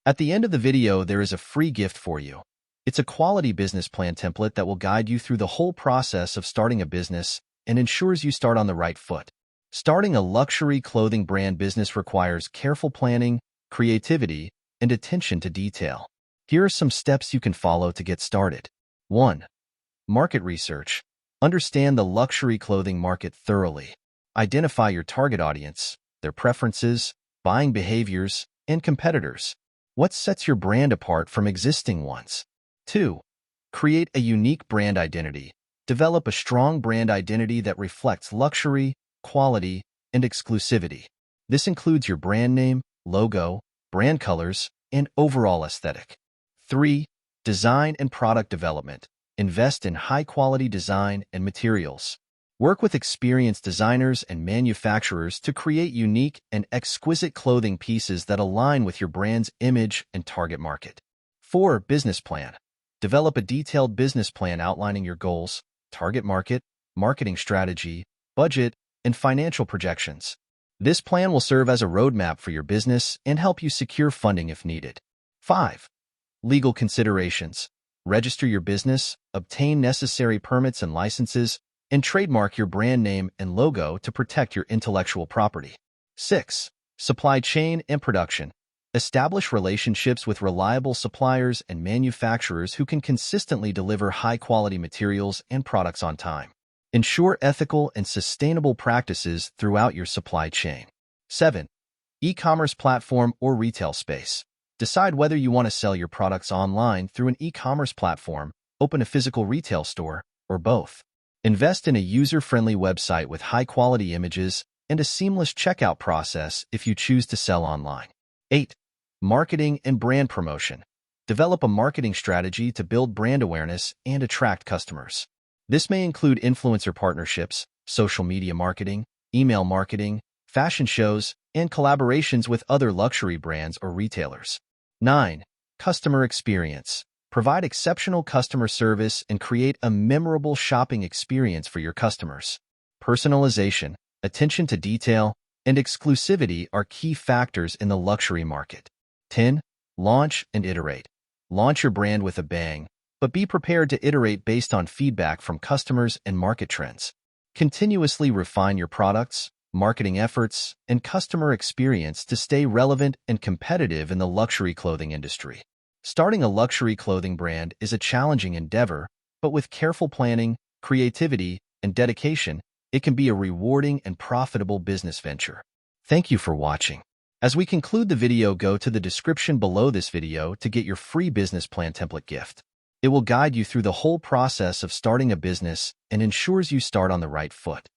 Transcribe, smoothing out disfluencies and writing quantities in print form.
At the end of the video, there is a free gift for you. It's a quality business plan template that will guide you through the whole process of starting a business and ensures you start on the right foot. Starting a luxury clothing brand business requires careful planning, creativity, and attention to detail. Here are some steps you can follow to get started. 1. Market research. Understand the luxury clothing market thoroughly. Identify your target audience, their preferences, buying behaviors, and competitors. What sets your brand apart from existing ones? 2. Create a unique brand identity. Develop a strong brand identity that reflects luxury, quality, and exclusivity. This includes your brand name, logo, brand colors, and overall aesthetic. 3. Design and product development. Invest in high-quality design and materials. Work with experienced designers and manufacturers to create unique and exquisite clothing pieces that align with your brand's image and target market. 4. Business plan. Develop a detailed business plan outlining your goals, target market, marketing strategy, budget, and financial projections. This plan will serve as a roadmap for your business and help you secure funding if needed. 5. Legal considerations. Register your business, obtain necessary permits and licenses, and trademark your brand name and logo to protect your intellectual property. 6. Supply chain and production. Establish relationships with reliable suppliers and manufacturers who can consistently deliver high-quality materials and products on time. Ensure ethical and sustainable practices throughout your supply chain. 7. E-commerce platform or retail space. Decide whether you want to sell your products online through an e-commerce platform, open a physical retail store, or both. Invest in a user-friendly website with high-quality images and a seamless checkout process if you choose to sell online. 8. Marketing and brand promotion. Develop a marketing strategy to build brand awareness and attract customers. This may include influencer partnerships, social media marketing, email marketing, fashion shows, and collaborations with other luxury brands or retailers. 9. Customer experience. Provide exceptional customer service and create a memorable shopping experience for your customers. Personalization, attention to detail, and exclusivity are key factors in the luxury market. 10. Launch and iterate. Launch your brand with a bang, but be prepared to iterate based on feedback from customers and market trends. Continuously refine your products, marketing efforts, and customer experience to stay relevant and competitive in the luxury clothing industry. Starting a luxury clothing brand is a challenging endeavor, but with careful planning, creativity, and dedication, it can be a rewarding and profitable business venture. Thank you for watching. As we conclude the video, go to the description below this video to get your free business plan template gift. It will guide you through the whole process of starting a business and ensures you start on the right foot.